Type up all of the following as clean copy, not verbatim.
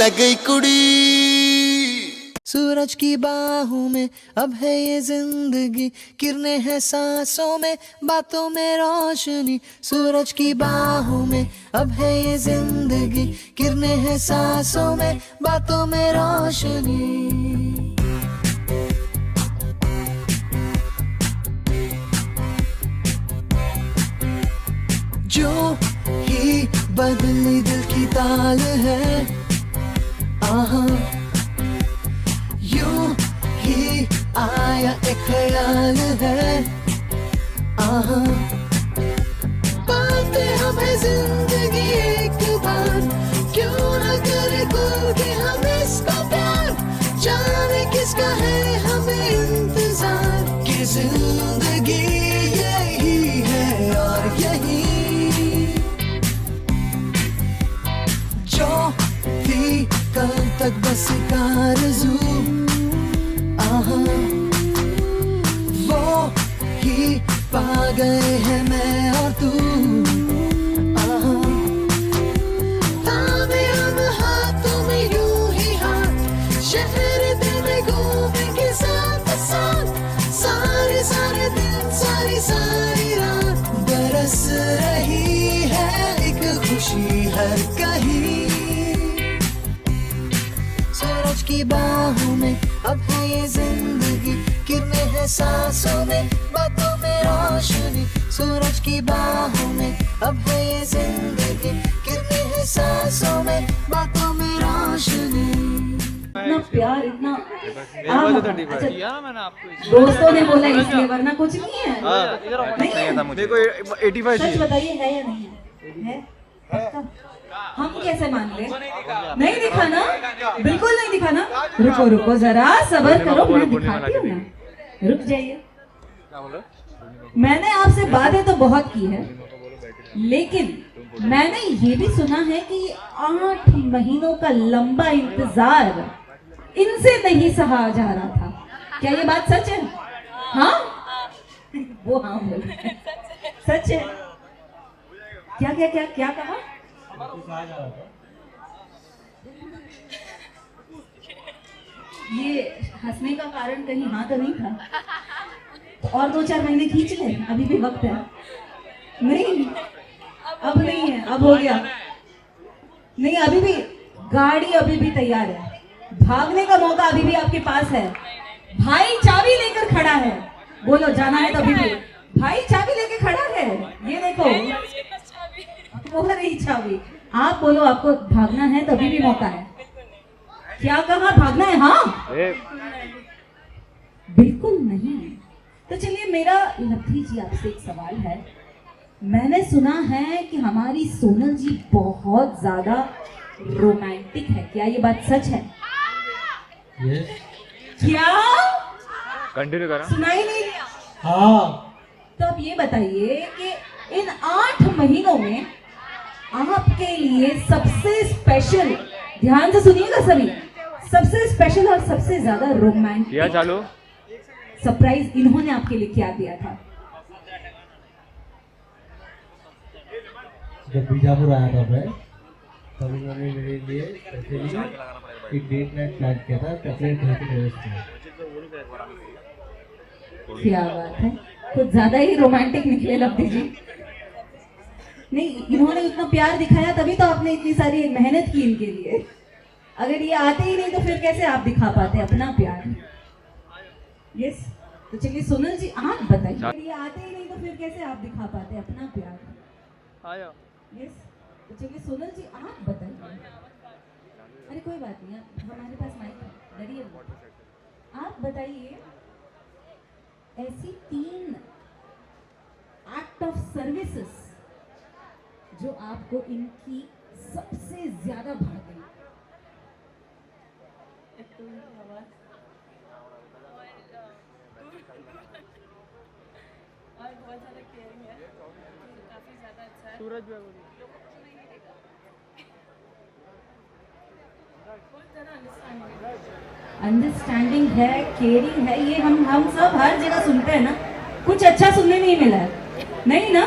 लग गई कुड़ी। सूरज की बाहों में अब है ये जिंदगी, किरणें हैं सांसों में, बातों में रोशनी। सूरज की बाहों में अब है ये जिंदगी, किरणें हैं सांसों में, बातों में रोशनी। जो ही बदली दिल की ताल है, आहा यूं ही आया एक ख्याल है, आहा पाते हमें जिंदगी एक बार, क्यों न करे कोई भी हम इसका प्यार। जाने किसका है हमें इंतजार, कि जिंदगी यही है और यही। जो थी कल तक बस एक आरज़ू, आहा वो ही पा गए हैं मैं और तू, आहा थामे हम हाथों में यूं ही हाथ, शहर दिल में घूमेंगे साथ साथ, सारे सारे दिन सारी सारी रात। बरस रही है एक खुशी हर कहीं, सूरज की बाहों में अब है ये जिंदगी, किरणें हैं सांसों में, बातों में रोशनी। सूरज की बाहों में अब है ये जिंदगी, किरणें हैं सांसों में, बातों में रोशनी। इतना प्यार, इतना अच्छा, दोस्तों ने बोला इसलिए, वरना कुछ नहीं है। नहीं मेरे को 85 सच बताइए, है या नहीं है? है पक्का? हम कैसे मान ले? नहीं दिखा ना, बिल्कुल नहीं दिखा ना। रुको रुको जरा सब्र करो, मैं दिखाती हूँ ना, रुक जाइए। मैंने आपसे बातें तो बहुत की है, लेकिन मैंने ये भी सुना है कि 8 महीनों का लंबा इंतजार इनसे नहीं सहा जा रहा था। क्या ये बात सच है? हाँ वो हाँ बोले, सच है। क्या क्या क्या क्या कहा? ये हंसने का कारण कहीं हाँ तो नहीं था? तो और 2-4 महीने खींच ले, अभी भी वक्त है। नहीं अब नहीं है, अब हो गया। नहीं अभी भी गाड़ी अभी भी तैयार है, भागने का मौका अभी भी आपके पास है। भाई चाबी लेकर खड़ा है, बोलो जाना है तो अभी भी। भाई चाबी लेके खड़ा है, ये देखो वो रही चाबी। आप बोलो आपको भागना है तो अभी भी मौका है। क्या कहा, भागना है? हाँ बिल्कुल नहीं। तो चलिए मेरा लक्ष्मी जी आपसे एक सवाल है। मैंने सुना है कि हमारी सोनल जी बहुत ज्यादा रोमांटिक है, क्या ये बात सच है? क्या कंटिन्यू करा, सुनाई नहीं दिया? हाँ। तो आप ये बताइए कि इन 8 महीनों में आपके लिए सबसे स्पेशल, ध्यान से सुनिएगा सभी, सबसे स्पेशल और सबसे ज्यादा रोमांटिक चालू सरप्राइज इन्होंने आपके लिए क्या दिया था? जब बीजापुर आया था मैं, तब उन्होंने मेरे लिए एक डेट नाइट प्लान किया था चॉकलेट घर के टेरेस पे। क्या बात है, कुछ ज्यादा ही रोमांटिक निकले लब्धी जी। नहीं इन्होंने इतना प्यार दिखाया तभी तो आपने इतनी सारी मेहनत की इनके लिए। अगर ये आते ही नहीं तो फिर कैसे आप दिखा पाते अपना प्यार? यस तो चलिए सोनल जी आप बताइए, अगर ये आते ही नहीं तो फिर कैसे आप दिखा पाते अपना प्यार? यस तो चलिए सोनल जी आप बताइए। अरे कोई बात नहीं, हमारे पास माइक है, डरिए मत। आप बताइए ऐसी 3 एक्ट ऑफ सर्विसेज जो आपको इनकी सबसे ज्यादा भाग गई। और बहुत ज़्यादा केयरिंग है, काफ़ी ज़्यादा अच्छा है। सूरज अंडरस्टैंडिंग है, केयरिंग है, ये हम सब हर जगह सुनते हैं ना। कुछ अच्छा सुनने नहीं मिला है, नहीं ना?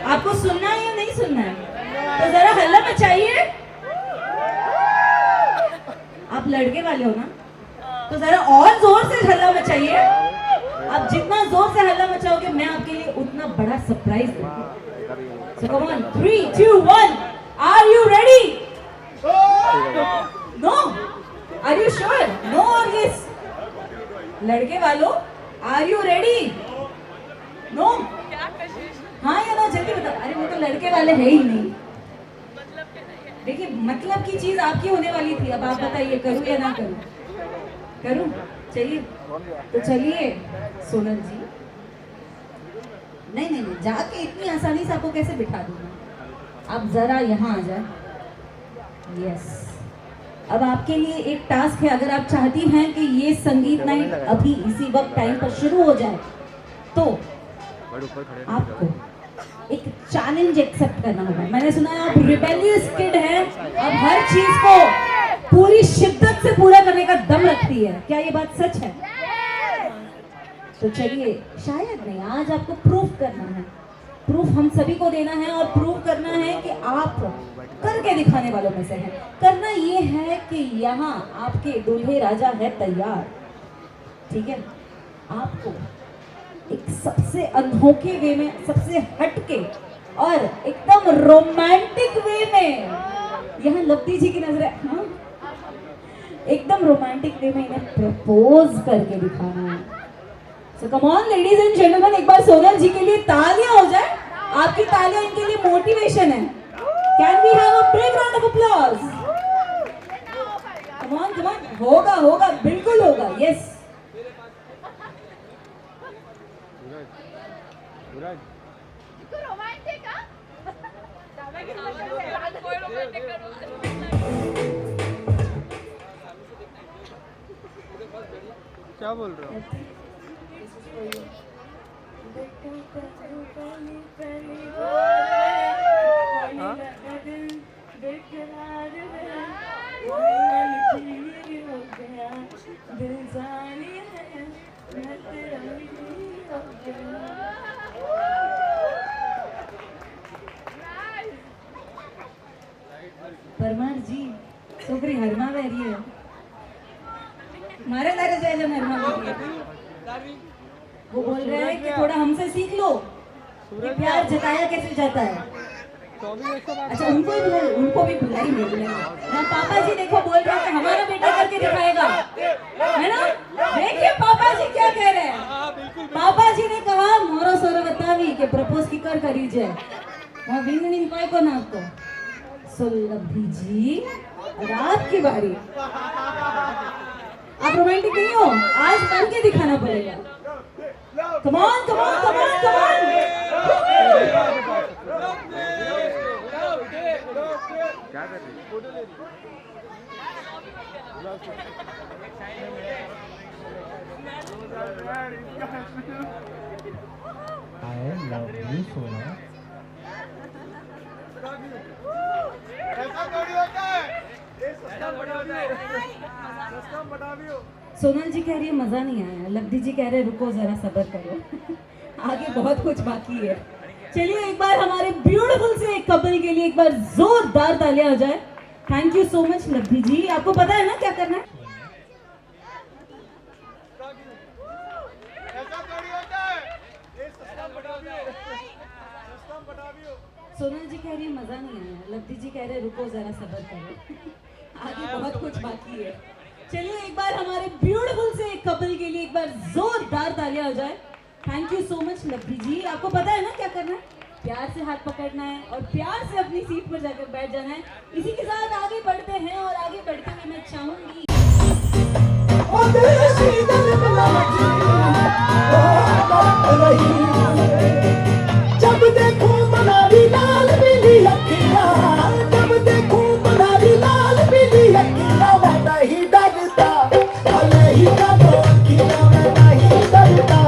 आपको सुनना है या नहीं सुनना है? तो जरा हल्ला मचाइए। लड़के वाले हो ना, तो जरा और जोर से हल्ला मचाइए। आप जितना जोर से हल्ला मचाओगे मैं आपके लिए उतना बड़ा सरप्राइज दूंगी। So come on, 3, 2, 1, are you ready? No, are you sure? No और यस? लड़के वालों, आर यू रेडी? नो? हाँ या ना, जल्दी बताओ। अरे वो तो लड़के वाले है ही नहीं। देखिए, मतलब की चीज आपकी होने वाली थी। अब आप बताइए, करूं या ना करूं? करूं? चलिए, तो चलिए सोनल जी। नहीं नहीं नहीं, जाके इतनी आसानी से आपको कैसे बिठा दूंगा? आप जरा यहाँ आ जाए। यस, अब आपके लिए एक टास्क है। अगर आप चाहती हैं कि ये संगीत नाइट अभी इसी वक्त टाइम पर शुरू हो जाए, तो आपको एक चैलेंज एक्सेप्ट करना होगा। मैंने सुना है आप रिबेलियस किड हैं, अब हर चीज को पूरी शिद्दत से पूरा करने का दम रखती है। क्या ये बात सच है? तो चलिए, शायद नहीं, आज आपको प्रूफ करना है। प्रूफ हम सभी को देना है और प्रूफ करना है कि आप करके दिखाने वालों में से हैं। करना ये है कि यहाँ आपके दूल्हे राजा है तैयार, ठीक है? आपको एक सबसे अनोखे वे में, सबसे हटके और एकदम रोमांटिक वे में, यहाँ लवती जी की नजर है, हाँ? एकदम रोमांटिक वे में इन्हें प्रपोज करके दिखाना है। So come on ladies and gentleman, एक बार सोनल जी के लिए तालियां हो जाए। आपकी तालियां इनके लिए मोटिवेशन है। Can we have a big round of applause? Come on come on, होगा होगा, बिल्कुल होगा। यस, क्या बोल रहे हो? परमार जी छोकरी हरमा वेरी है, मारे तारे जाए जब हरमा वेरी है। वो बोल रहे हैं कि थोड़ा हमसे सीख लो कि प्यार जताया कैसे जाता है। अच्छा, उनको भी बुलाई नहीं। हाँ, पापा जी देखो बोल रहे हैं कि हमारा बेटा करके दिखाएगा, है ना? देखिए पापा जी क्या कह रहे हैं। पापा जी ने कहा मोरो सोरो बतावी के प्रपोज की कर करी जाए वहाँ विन विन कोई को ना आपको। सुलभी जी, अब आपकी बारी। आप रोमांटिक नहीं हो, आज बन के दिखाना पड़ेगा। Come on, come on, come on, come on. क्या कर रही है? I love you so much. Sonal जी कह रही है मजा नहीं आया, लब्धि जी कह रहे हैं रुको जरा सब्र करो, आगे बहुत कुछ बाकी है। चलिए एक बार हमारे ब्यूटीफुल से एक कपल के लिए एक बार जोरदार तालियां हो जाए। थैंक यू सो मच लब्धि जी। आपको पता है ना क्या करना है? सोनल जी कह रही है मजा नहीं आया, लब्धि जी कह रहे हैं रुको जरा सब्र करो, आगे बहुत कुछ बाकी है। चलिए एक बार हमारे ब्यूटीफुल से एक कपल के लिए एक बार जोरदार तालियां हो जाए। थैंक यू सो मच लब्धि जी। आपको पता है ना क्या करना है? प्यार से हाथ पकड़ना है और प्यार से अपनी सीट पर जाकर बैठ जाना है। इसी के साथ आगे बढ़ते हैं और आगे बढ़ते हुए मैं चाहूंगी जब देखो मनाली लाल पीली अखियां, जब देखो मनाली लाल पीली अखियां, मैं नहीं डरता, भले ही डरो अखियां, मैं नहीं डरता,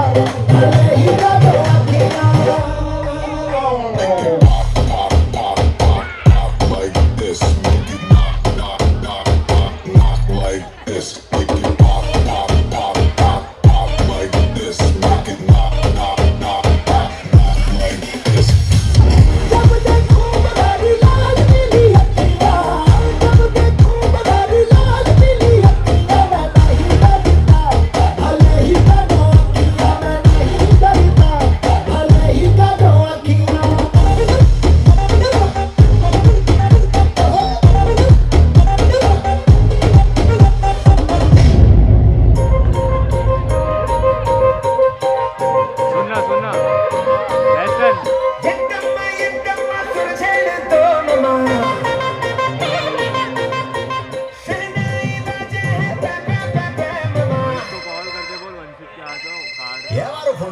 भले ही डरो अखियां। Like this, make it knock, knock, knock, knock, knock like this, make it pop, pop, pop, pop, pop like this, make it knock, knock, knock.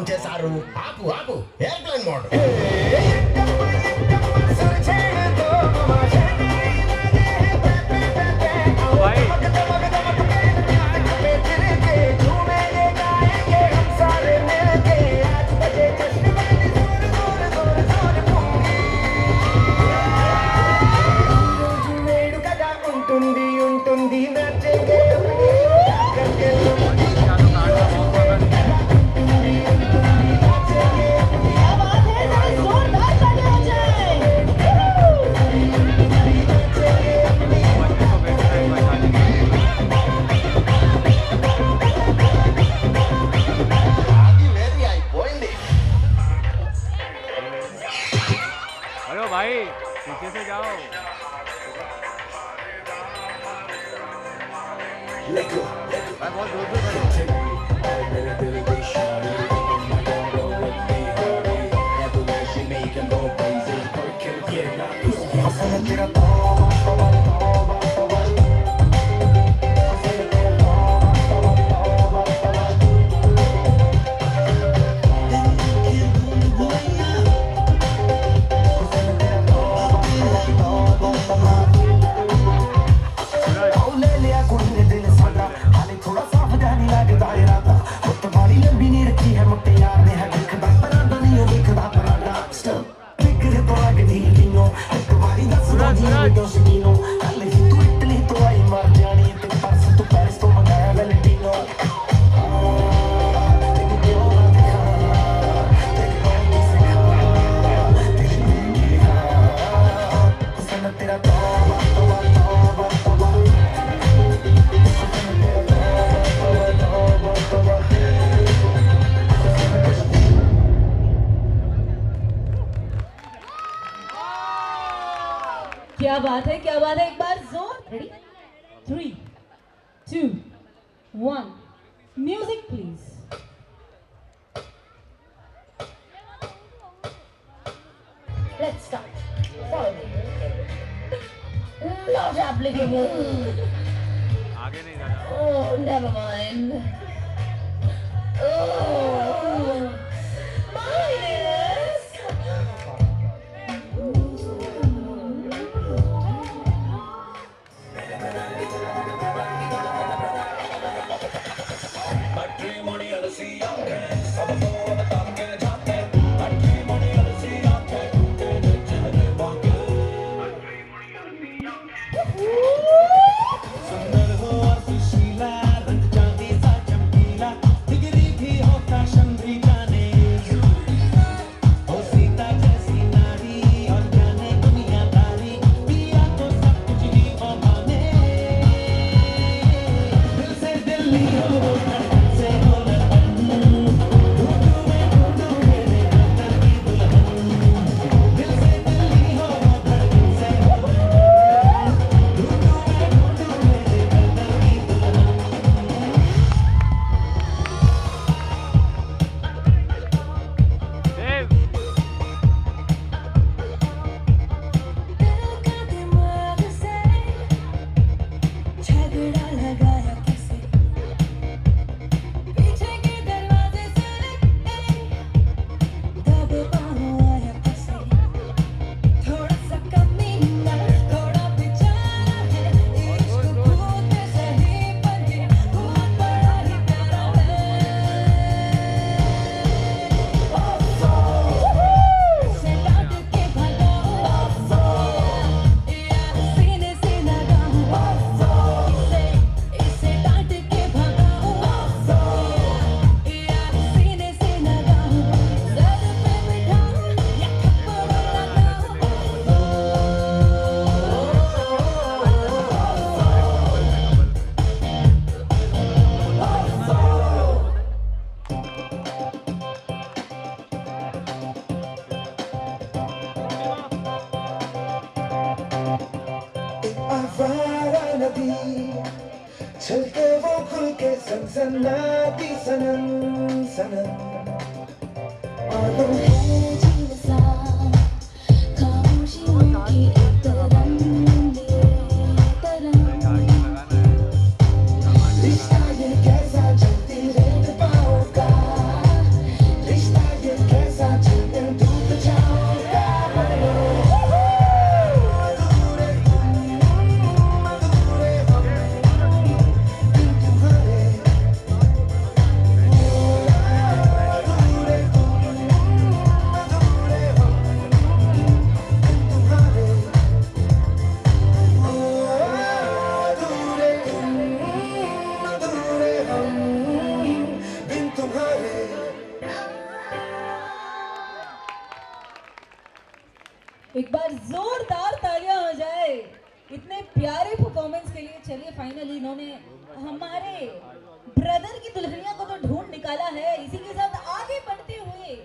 On చేశారు. ఆపు ఆపు ఎయిర్ప్లేన్ మోడ్. भाई ఉంటుంది ఉంటుంది నచ్చే అయిపోయింది. अरे भाई पीछे से जाओ. भाई बहुत दूर से खड़े हो. क्या बात है, क्या बात है. एक बार जोर. Ready 3 2 1 music please. Let's start. Follow me. Not applicable. आगे नहीं जाना. Oh, never mind. Oh, minus. चलते वो खुल के सनसनाती सनम सनम आलों है जीव सा खामोशियों की एक तरंगे रिश्ता ये कैसा चलती रेत पाँव का एक बार जोरदार तालियां हो जाए इतने प्यारे परफॉर्मेंस के लिए। चलिए फाइनली इन्होंने हमारे ब्रदर की दुल्हनिया को तो ढूंढ निकाला है। इसी के साथ आगे बढ़ते हुए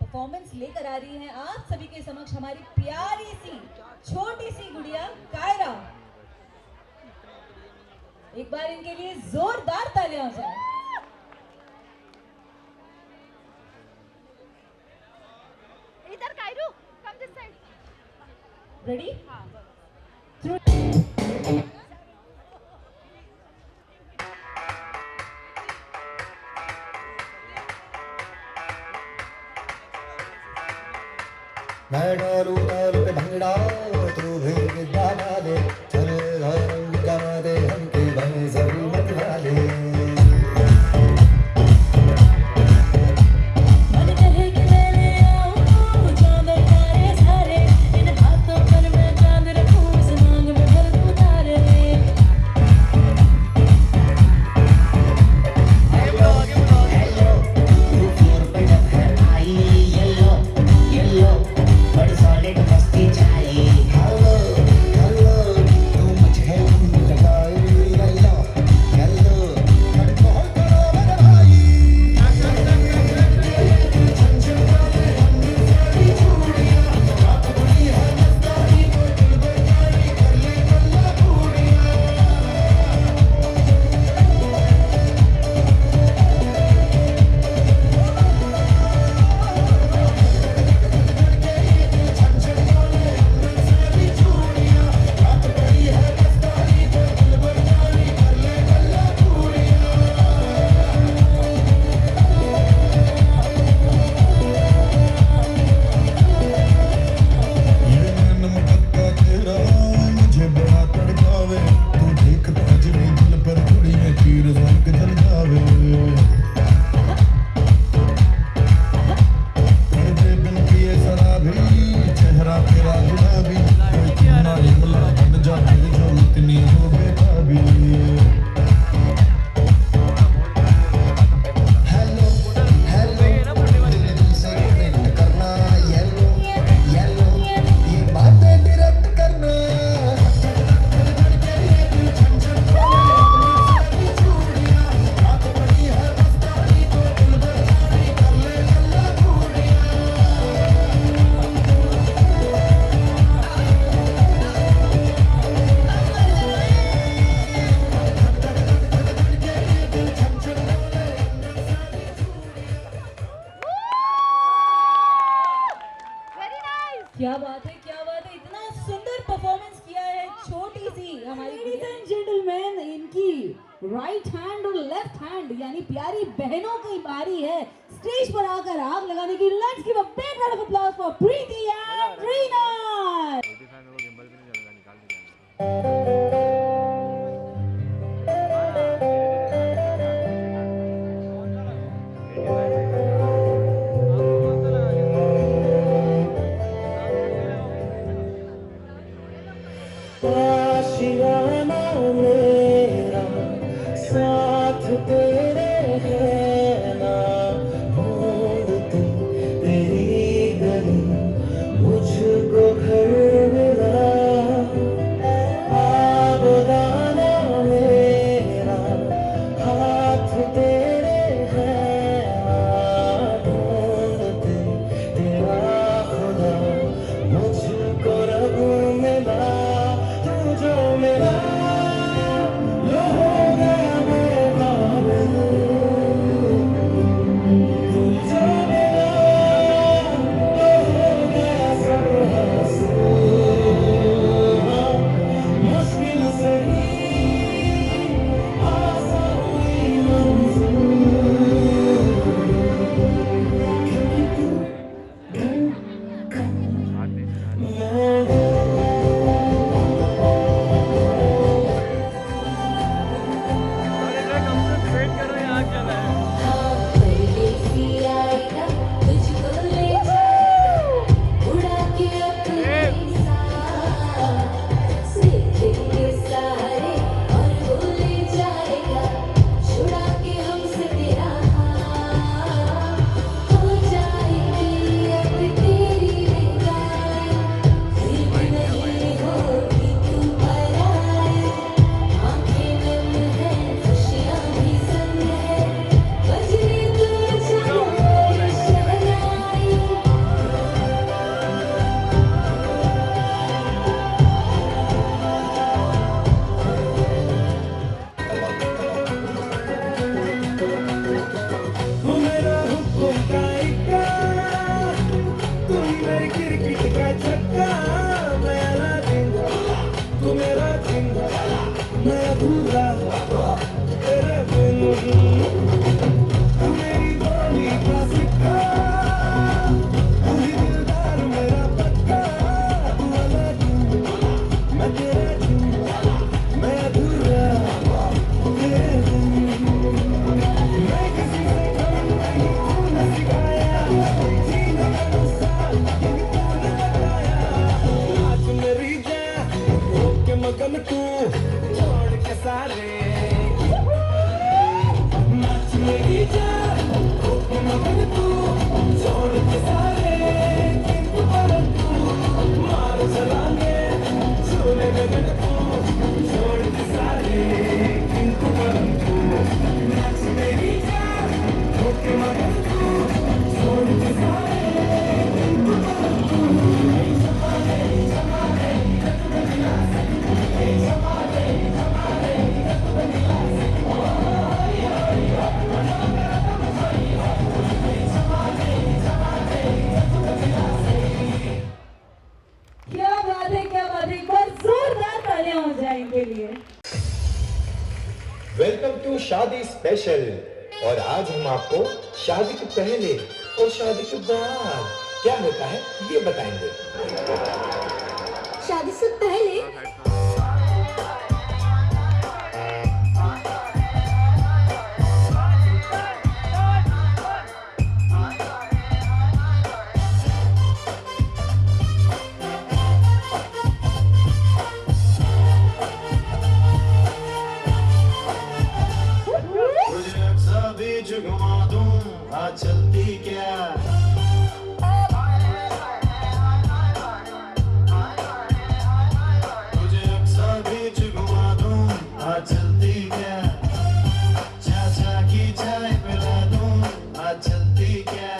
परफॉर्मेंस लेकर आ रही है आप सभी के समक्ष हमारी प्यारी सी छोटी सी गुड़िया कायरा। एक बार इनके लिए जोरदार तालियां हो जाए। इधर कायरू, कम दिस साइड। रेडी? मैं डालू ताल पे भंगड़ा तू भी गिद्दा डाले चले रंग गा दे हमके भाई जरूर मत वाले मन कहे कि मैं ले आऊं चांद तारे सारे इन हाथों पर मैं चांद रखूं इस मांग में भर दूं तारे बड़ी सॉलिड मस्ती चाहिए हेलो हेलो तू मुझे लगाई हेलो हेलो कंट्रोल करो मेरे भाई क्या बात है, क्या बात है। इतना सुंदर परफॉर्मेंस किया है छोटी सी हमारी। लेडीज एंड जेंटलमैन, इनकी राइट हैंड और लेफ्ट हैंड यानी प्यारी बहनों की बारी है स्टेज पर आकर आग लगाने की। Let's give a big round of applause for Preeti and Reena. आशियाना मेरा साथ तेरे है ना ढूंढती तेरी गली मुझको घर मिला आबदाना मेरा हाथ तेरे है ना ढूंढती तेरा खुदा मुझको रब मिला जो मेरा लो हो गया बेकाबिल क्या बात है, क्या बात है। एक बार जोरदार तालियां हो जाए इनके लिए। वेलकम टू शादी स्पेशल। और आज हम आपको शादी के पहले और शादी के बाद क्या होता है ये बताएंगे। शादी से पहले घुमा दूं आज चलती क्या तुझे अक्सर बीच घुमा दूं आज चलती क्या चाचा की चाय पिला दूं आज चलती क्या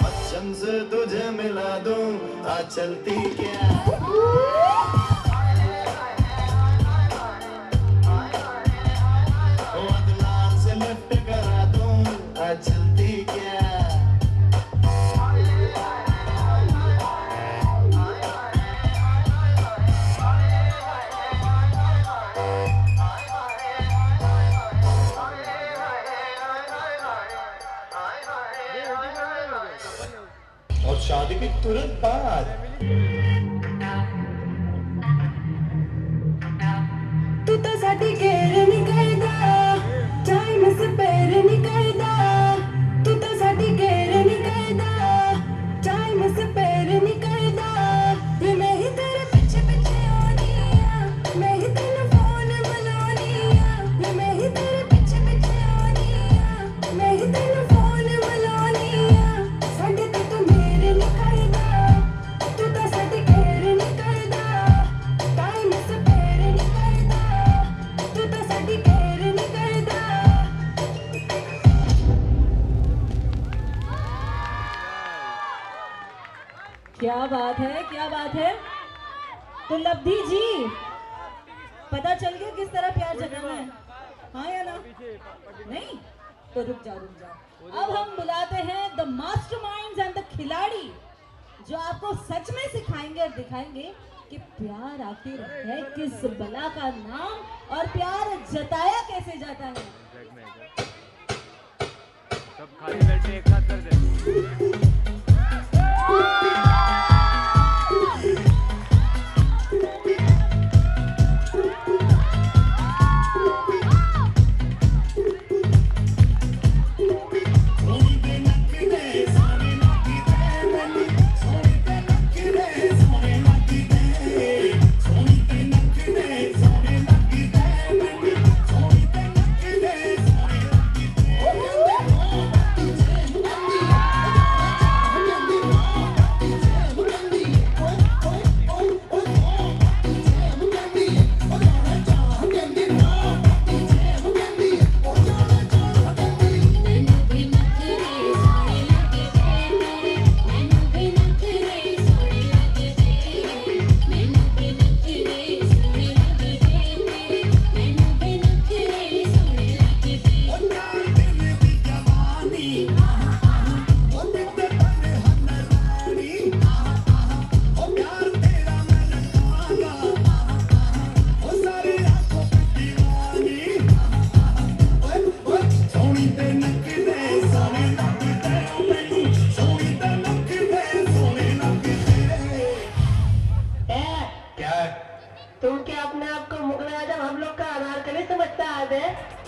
बच्चन से तुझे मिला दूं आज चलती क्या अदनान से लिफ्ट करा दूं आज चलती क्या और शादी के तुरंत बाद तू तो साडी केयर नहीं करदा टाइम से पैर नहीं करदा तू तो साडी केयर नहीं करदा टाइम से पैर नहीं करदा वे मैं ही तेरे पीछे पीछे आनी मैं ही तेरे फोन बनानी वे मैं ही तेरे पीछे पीछे आनी मैं ही तेरे फोन बनानी साडे ते तू मेरे नहीं करदा तू तो साडी केयर नहीं करदा टाइम से पैर नहीं करदा तू तो साडी केयर नहीं करदा क्या बात है, क्या बात है। तो लब्धि जी, पता चल गया किस तरह प्यार जताना है, हाँ या ना? नहीं तो रुक जाओ रुक जाओ। अब हम बुलाते हैं द मास्टरमाइंड्स एंड द खिलाड़ी, जो आपको सच में सिखाएंगे और दिखाएंगे कि प्यार आखिर है किस बला का नाम और प्यार जताया कैसे जाता है। सब खाली बैठे एक साथ कर दे। Sohni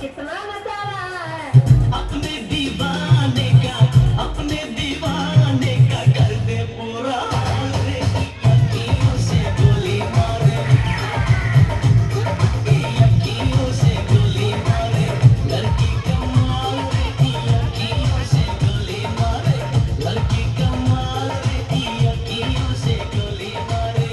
कितना मजा आ रहा है। अपने दीवाने का कर दे पूरा हाल रे, अखियों से गोली मारे, अखियों से गोली मारे, लड़की कमाल रे, अखियों से गोली मारे, लड़की कमाल रे, अखियों से गोली मारे।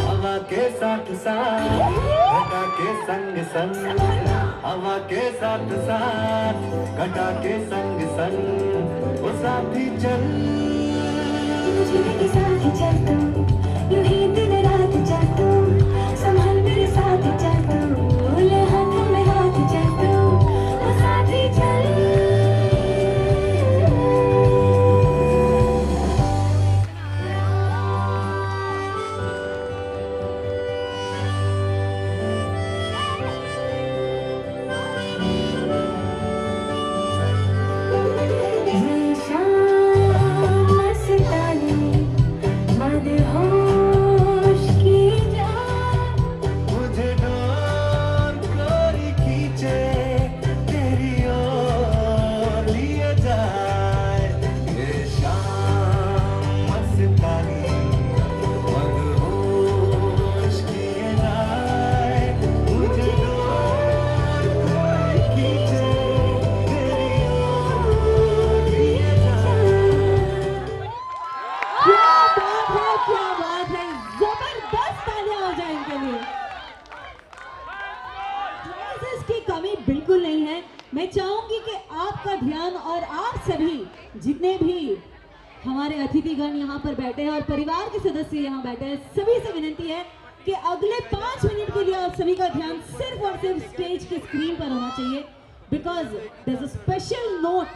हवा के साथ साथ घटा के संग संग, हवा के साथ साथ घटा के संग संग, वो साथी चल मेरे साथ चल तू, यूं ही दिन रात चल तू, संभल मेरे साथ चल तू, ले हाथ में हाथ चल तू, वो साथी चल। मुझे डोर कोई खींचे तेरी ओर लिए जाए, ये शाम मस्तानी मदहोश किए जाए, मुझे डोर कोई खींचे तेरी ओर लिए जाए। क्या बात है, जबरदस्त तालियां हो जाए इनके लिए। Prizes की कमी बिल्कुल नहीं है। मैं चाहूंगी कि आपका ध्यान और आप सभी जितने भी हमारे अतिथिगण यहाँ पर बैठे हैं और परिवार के सदस्य यहाँ बैठे हैं, सभी से विनती है कि अगले 5 मिनट के लिए आप सभी का ध्यान सिर्फ और सिर्फ स्टेज की स्क्रीन पर होना चाहिए, because there is a special note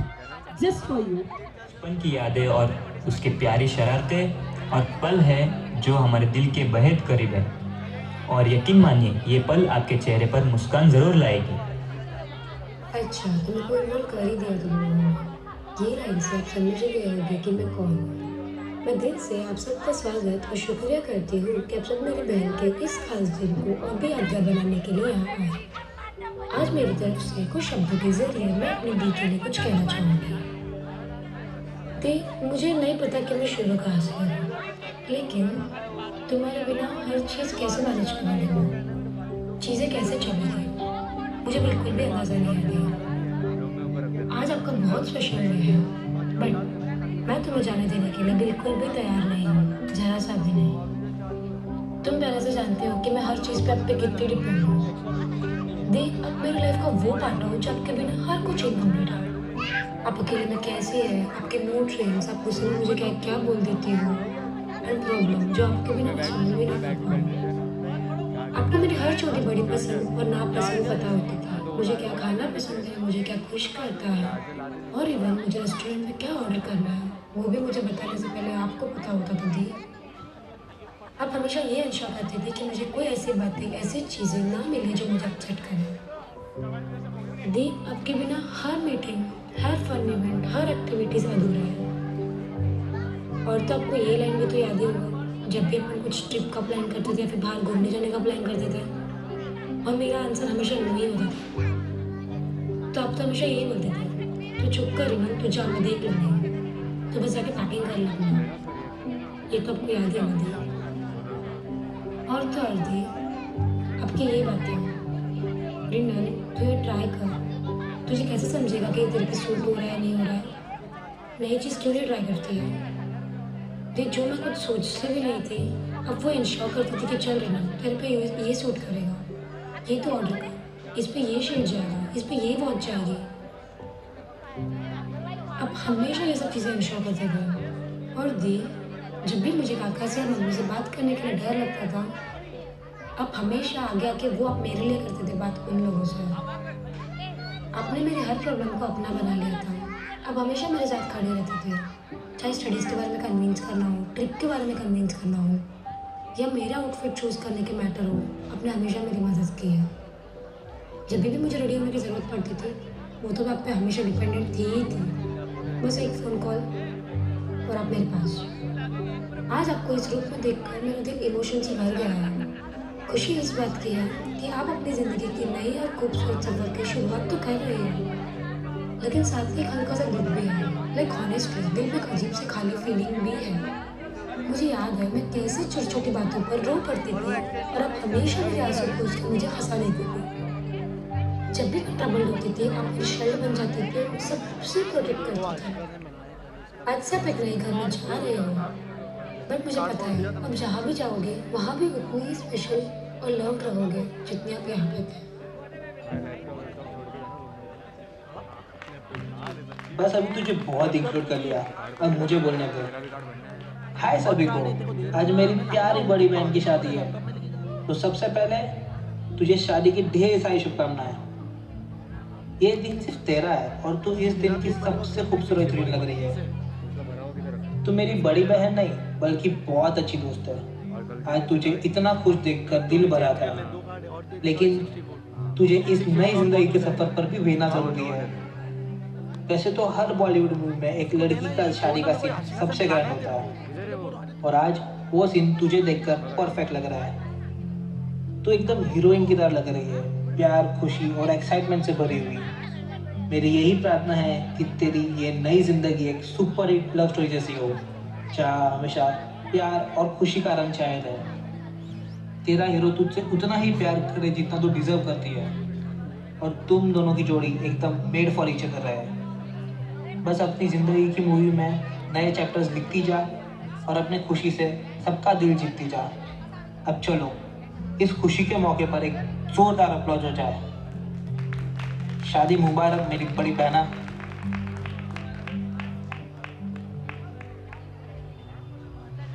just for you. बचपन की यादें और उसकी प्यारी शरारतें और पल है जो हमारे दिल के बेहद करीब है, और यकीन मानिए ये पल आपके चेहरे पर मुस्कान जरूर लाएगी। अच्छा, तुमको इन्वॉल्व कर ही दिया तुम लोगों ने। ये लाइन से आप समझ ही गए होंगे कि मैं कौन हूँ। मैं दिल से आप सबका स्वागत और शुक्रिया करती हूँ कि आप सब मेरी बहन के इस खास दिन को और भी यादगार बनाने के लिए यहाँ आए। आज मेरी तरफ से कुछ शब्दों के जरिए मैं अपनी दी के लिए कुछ कहना चाहूँगी। मुझे नहीं पता कि मैं शुरू कहाँ से करूँ, लेकिन तुम्हारे बिना हर चीज़ कैसे मैनेज करने लगी, चीज़ें कैसे चलेंगी, मुझे बिल्कुल भी अंदाज़ा नहीं आ रहा। आज आपका बहुत स्पेशल डे है, बट मैं तुम्हें जाने देने के लिए बिल्कुल भी तैयार नहीं हूँ, जरा सा भी नहीं। तुम पहले से जानते हो कि मैं हर चीज़ पे आप पे कितनी डिपेंड हूँ। देख, अब मेरी लाइफ का वो पार्ट हो जो आपके बिना हर कुछ इनकम्प्लीट है। आप अकेले में कैसी है, आपके मूड स्विंग्स, आप गुस्से में मुझे क्या क्या बोल देती हो, हर प्रॉब्लम जो आपके बिना समझ में नहीं आता। आपको मेरी हर छोटी बड़ी पसंद और नापसंद पता होती थी, मुझे क्या खाना पसंद है, मुझे क्या खुश करता है, और इवन मुझे रेस्टोरेंट में क्या ऑर्डर करना है वो भी मुझे बताने से पहले आपको पता होता था। दी, आप हमेशा ये इंश्योर करती थी कि मुझे कोई ऐसी बातें, ऐसी चीज़ें ना मिले जो मुझे अपसेट करें। दी, आपके बिना हर मीटिंग, हर फन इवेंट, हर एक्टिविटीज अधूरा है। और तो आपको ये लाइन भी तो याद ही होगा, जब भी अपन कुछ ट्रिप का प्लान करते थे या फिर बाहर घूमने जाने का प्लान करते थे और मेरा आंसर हमेशा नहीं होता था, तो आप तो हमेशा यही बोलते थे, तो चुप कर रही, तो जा मैं देख लूँगी, तो बस जाके पैकिंग कर लूँगी। ये तो आपको याद ही होगी। और तो और दी, आपकी ये बातें, रिंडल तो ये ट्राई कर, तुझे कैसे समझेगा कि तेरे पे सूट हो रहा है नहीं हो रहा है, नई चीज़ क्यों नहीं ट्राई करती है। देख, जो मैं कुछ सोचती भी नहीं थी, अब वो इंश्योर करती थी कि चल रही ना, तेरे पे ये सूट करेगा, ये तो ऑर्डर कर, इस पे ये शेड जाएगा, इस पे ये वॉच जाएगी। अब हमेशा ये सब चीज़ें इंश्योर करते थे। और दी, जब भी मुझे काका से या मम्मी से बात करने के लिए डर लगता था, आप हमेशा आगे आके वो आप मेरे लिए करते थे बात उन लोगों से। आपने मेरे हर प्रॉब्लम को अपना बना लिया था। आप हमेशा मेरे साथ खड़े रहते थे, चाहे स्टडीज़ के बारे में कन्विंस करना हो, ट्रिप के बारे में कन्विंस करना हो, या मेरा आउटफिट चूज़ करने के मैटर हो, आपने हमेशा मेरी मदद की है। जब भी मुझे रेडी होने की ज़रूरत पड़ती थी, वो तो मैं आप पे हमेशा डिपेंडेंट थी ही थी। बस एक फ़ोन कॉल और आप मेरे पास। आज आपको इस रूप में देखकर मेरा दिल इमोशन से भर गया है। खुशी इस बात की है कि आप अपनी ज़िंदगी की नई और खूबसूरत सफ़र की शुरुआत तो कर रहे हैं, लेकिन साथ ही एक हल्का सा दुख भी है। लाइक ऑनेस्टली दिल में एक अजीब सी खाली फीलिंग भी है। मुझे याद है मैं कैसे छोटी छोटी बातों पर रो पड़ती थी और आप हमेशा मेरे आंसू पोंछ के मुझे हंसा देती थी। जब भी मैं ट्रबल्ड होती थी आप मेरी शेल्ड बन जाती थी, मुझे सबसे प्रोटेक्ट करती थी। आज से आप एक नए घर में जा रहे हो, बट मुझे पता है अब जहाँ भी जाओगे वहाँ भी उतनी ही स्पेशल और लव्ड रहोगे जितने आप यहाँ पे थे। बस अभी तुझे बहुत इंक्लूड कर लिया, अब मुझे बोलने दो। हाय सभी को, आज मेरी प्यारी बड़ी बहन की शादी है, तो सबसे पहले तुझे शादी की ढेर सारी शुभकामनाएं। ये दिन सिर्फ तेरा है और तू इस दिन की सबसे खूबसूरत रील लग रही है। तू मेरी बड़ी बहन नहीं बल्कि बहुत अच्छी दोस्त है। आज तुझे इतना खुश देखकर दिल भरा था, लेकिन तुझे इस नई जिंदगी के सफर पर भी भेजना जरूरी है। वैसे तो हर बॉलीवुड मूवी में एक लड़की का शादी का सीन सबसे ग्रैंड होता है, और आज वो सीन तुझे देखकर परफेक्ट लग रहा है। तू एकदम हीरोइन की तरह लग रही है, प्यार, खुशी और एक्साइटमेंट से भरी हुई। मेरी यही प्रार्थना है कि तेरी ये नई जिंदगी एक सुपर हिट लव स्टोरी जैसी हो, जहाँ हमेशा प्यार और खुशी का रंग छाया रहे। तेरा हीरो तुझसे उतना ही प्यार करे जितना तू डिजर्व करती है, और तुम दोनों की जोड़ी एकदम मेड फॉर ईच अदर है। बस अपनी जिंदगी की मूवी में नए चैप्टर्स लिखती जा और अपने खुशी से सबका दिल जीतती जा। अब चलो इस खुशी के मौके पर एक जोरदार अप्लॉज हो जाए। शादी मुबारक मेरी बड़ी बहना।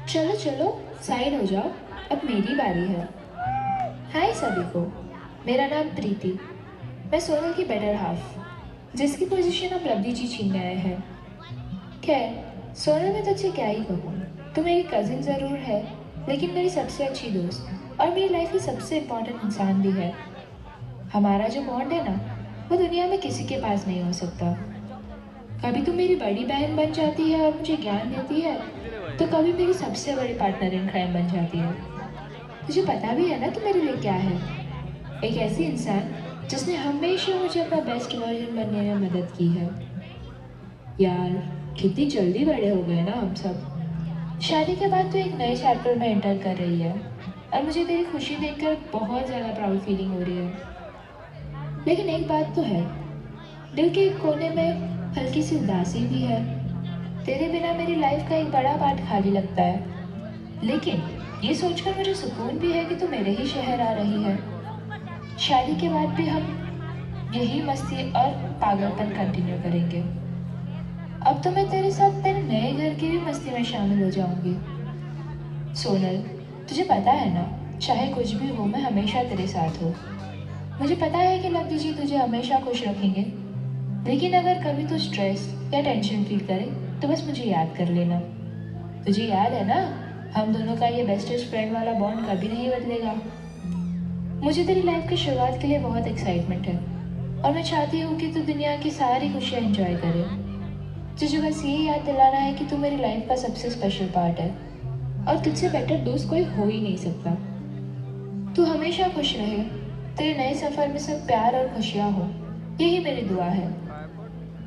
चलो चलो साइड हो जाओ, अब मेरी बारी है। हाय सभी को, मेरा नाम प्रीति। मैं सोनल की बेटर हाफ, जिसकी पोजीशन अब लवली जी छीनने आए हैं। खैर सोनल मैं तुझसे क्या ही कहूँ, तू मेरी कजिन ज़रूर है लेकिन मेरी सबसे अच्छी दोस्त और मेरी लाइफ की सबसे इम्पोर्टेंट इंसान भी है। हमारा जो बॉन्ड है ना, वो दुनिया में किसी के पास नहीं हो सकता। कभी तू मेरी बड़ी बहन बन जाती है और मुझे ज्ञान देती है, तो कभी मेरी सबसे बड़ी पार्टनर इन क्राइम बन जाती है। तुझे पता भी है ना तू मेरे लिए क्या है, एक ऐसी इंसान जिसने हमेशा मुझे अपना बेस्ट वर्जन बनने में मदद की है। यार कितनी जल्दी बड़े हो गए ना हम सब। शादी के बाद तो एक नए चैप्टर में एंटर कर रही है और मुझे तेरी खुशी देखकर बहुत ज़्यादा प्राउड फीलिंग हो रही है। लेकिन एक बात तो है, दिल के एक कोने में हल्की सी उदासी भी है। तेरे बिना मेरी लाइफ का एक बड़ा पार्ट खाली लगता है, लेकिन ये सोचकर मुझे सुकून भी है कि तू मेरे ही शहर आ रही है। शादी के बाद भी हम यही मस्ती और पागलपन कंटिन्यू करेंगे। अब तो मैं तेरे साथ तेरे नए घर की भी मस्ती में शामिल हो जाऊंगी। सोनल तुझे पता है ना, चाहे कुछ भी हो मैं हमेशा तेरे साथ हूँ। मुझे पता है कि लवली जी तुझे हमेशा खुश रखेंगे, लेकिन अगर कभी तू स्ट्रेस या टेंशन फील करे तो बस मुझे याद कर लेना। तुझे याद है ना, हम दोनों का ये बेस्टेस्ट फ्रेंड वाला बॉन्ड कभी नहीं बदलेगा। मुझे तेरी लाइफ की शुरुआत के लिए बहुत एक्साइटमेंट है और मैं चाहती हूँ कि तू दुनिया की सारी खुशियाँ एंजॉय करे। तुझे बस ये याद दिलाना है कि तू मेरी लाइफ का सबसे स्पेशल पार्ट है और तुझसे बेटर दोस्त कोई हो ही नहीं सकता। तू हमेशा खुश रहे, तेरे नए सफ़र में सब प्यार और खुशियाँ हो, यही मेरी दुआ है।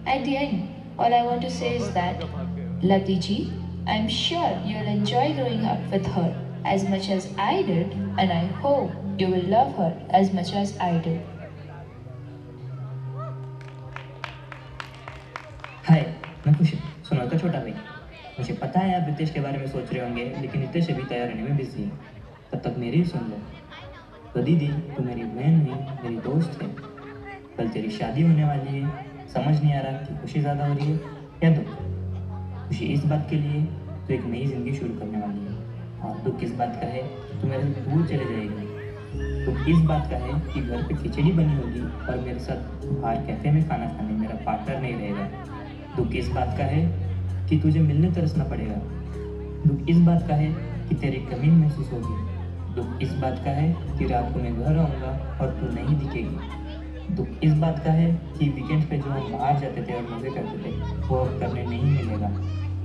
At the end, all I want to say is that, Lavli ji, I'm sure you'll enjoy growing up with her as much as I did, and I hope you will love her as much as I did. हाय, मैं खुश हूँ, सोनल का छोटा भाई। मुझे पता है आप रितेश के बारे में सोच रहे होंगे, लेकिन रितेश अभी तैयार होने में बिजी है। तब तक मेरी ही सुन लो। तो दीदी, तू मेरी बहन नहीं, मेरी दोस्त है। कल तेरी शादी होने वाली है, समझ नहीं आ रहा कि खुशी ज़्यादा हो रही है या दुख। खुशी इस बात के लिए तो एक नई ज़िंदगी शुरू करने वाली है, और दुख किस बात का है तो मेरे से दूर चले जाएगी। दुख इस बात का है कि घर पे खिचड़ी बनी होगी और मेरे साथ बाहर कैफे में खाना खाने मेरा पार्टनर नहीं रहेगा। दुख इस बात का है कि तुझे मिलने तरसना पड़ेगा। दुख इस बात का है कि तेरी कमी महसूस होगी। दुख इस बात का है कि रात को मैं घर आऊँगा और तू नहीं दिखेगी। दुख इस बात का है कि वीकेंड पे जो हम बाहर जाते थे और मज़े करते थे वो अब करने नहीं मिलेगा।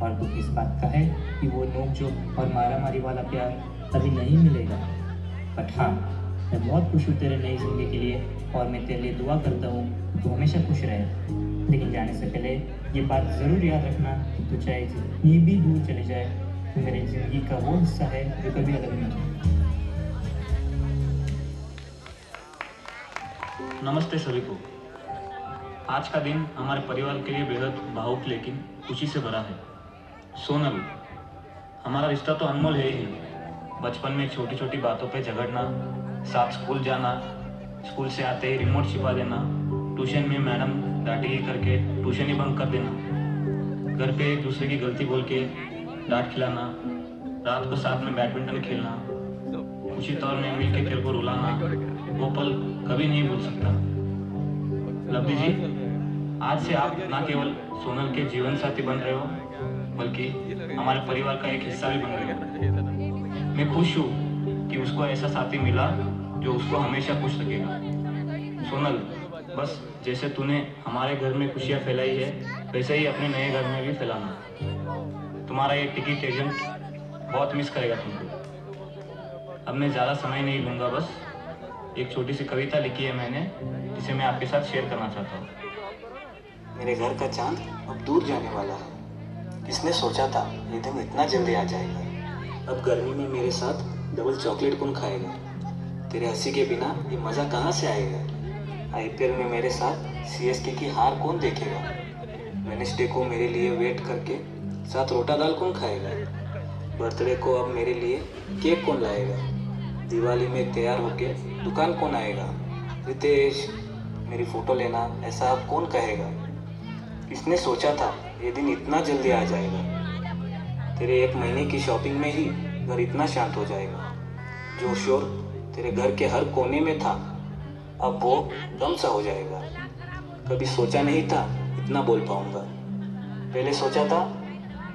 और दुख इस बात का है कि वो नोक-झोंक और मारा-मारी वाला प्यार अभी नहीं मिलेगा। बट हाँ, मैं बहुत खुश हूँ तेरे नई ज़िंदगी के लिए और मैं तेरे लिए दुआ करता हूँ कि तू हमेशा खुश रहे। लेकिन जाने से पहले ये बात ज़रूर याद रखना कि तू चाहे जितनी भी दूर चले जाए तो मेरी ज़िंदगी का वो हिस्सा है जो कभी अलग नहीं होता। नमस्ते सभी को। आज का दिन हमारे परिवार के लिए बेहद भावुक लेकिन खुशी से भरा है। सोनल, हमारा रिश्ता तो अनमोल है ही। बचपन में छोटी छोटी बातों पे झगड़ना, साथ स्कूल जाना, स्कूल से आते ही रिमोट छिपा देना, ट्यूशन में मैडम डांटेगी करके ट्यूशन ही बंक कर देना, घर पे एक दूसरे की गलती बोल के डांट खिलाना, रात को साथ में बैडमिंटन खेलना, खुशी तौर में मिल के खेल को रुलाना, वो पल कभी नहीं भूल सकता। लब्धि जी, आज से आप न केवल सोनल के जीवन साथी बन रहे हो बल्कि हमारे परिवार का एक हिस्सा भी बन रहे हो। मैं खुश हूँ कि उसको ऐसा साथी मिला जो उसको हमेशा खुश रखेगा। सोनल, बस जैसे तूने हमारे घर में खुशियाँ फैलाई है वैसे ही अपने नए घर में भी फैलाना। तुम्हारा ये टिकट एजेंट बहुत मिस करेगा तुमको। अब मैं ज़्यादा समय नहीं लूँगा, बस एक छोटी सी कविता लिखी है मैंने जिसे मैं आपके साथ शेयर करना चाहता हूँ। मेरे घर का चांद अब दूर जाने वाला है। किसने सोचा था ये दिन इतना जल्दी आ जाएगा। अब गर्मी में मेरे साथ डबल चॉकलेट कौन खाएगा। तेरे हंसी के बिना ये मज़ा कहाँ से आएगा। आईपीएल में मेरे साथ सीएसके की हार कौन देखेगा। वेडनेसडे को मेरे लिए वेट करके साथ रोटा दाल कौन खाएगा। बर्थडे को अब मेरे लिए केक कौन लाएगा। दिवाली में तैयार होके दुकान कौन आएगा। रितेश, मेरी फ़ोटो लेना ऐसा अब कौन कहेगा। किसने सोचा था ये दिन इतना जल्दी आ जाएगा। तेरे 1 महीने की शॉपिंग में ही घर इतना शांत हो जाएगा। जो शोर तेरे घर के हर कोने में था अब वो कम सा हो जाएगा। कभी सोचा नहीं था इतना बोल पाऊँगा। पहले सोचा था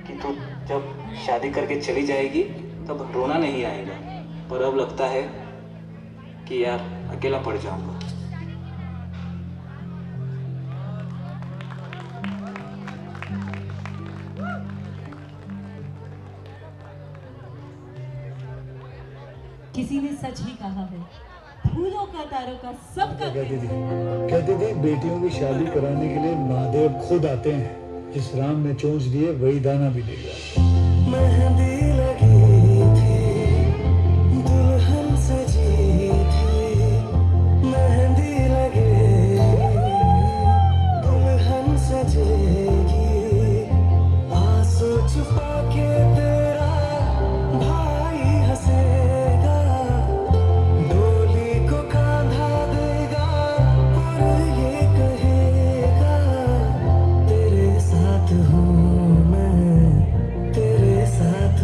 कि तू जब शादी करके चली जाएगी तब रोना नहीं आएगा, पर अब लगता है कि यार अकेला पड़ जाऊँगा। किसी ने सच ही कहा है, फूलों का तारों का सबका कहती थी बेटियों की शादी कराने के लिए महादेव खुद आते हैं। जिस राम ने चोंच दिए वही दाना भी देगा। मेहंदी लगी थी, दुल्हन सजी थी, मेहंदी लगेगी, दुल्हन सजेगी, आंसू छुपा के तेरा भाई हंसेगा, डोली को कांधा देगा और ये कहेगा तेरे साथ हूँ मैं, तेरे साथ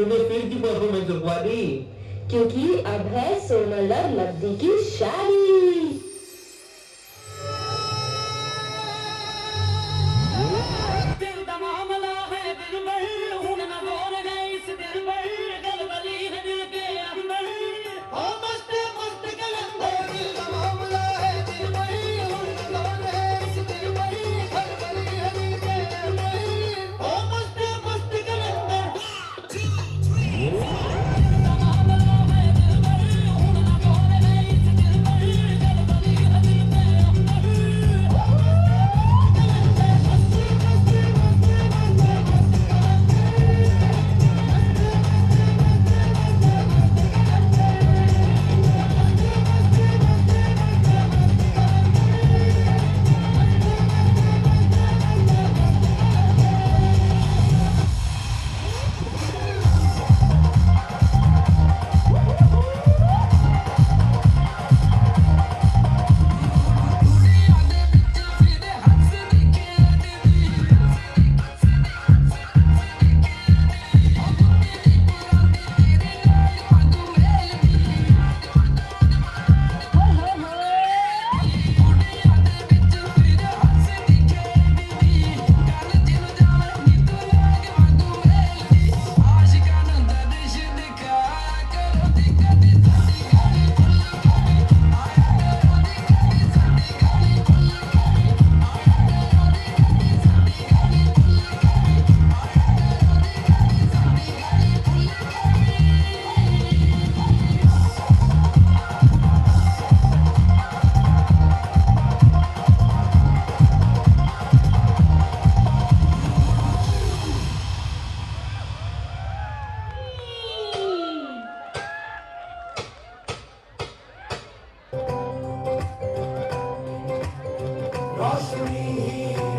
तूने फिर की परफॉर्मेंस रुकवा दी? क्योंकि अब है सोनल और लब्धी की शादी। दिल दा मामला है दिल भर, हुन ना बोल गए इस दिल भर, गलबली है दिल के अंदर। ओ मस्त मस्त कलंदर, दिल दा मामला है दिल भर, हुन ना बोल गए इस दिल भर, गलबली है दिल के अंदर। ओ मस्त मस्त कलंदर।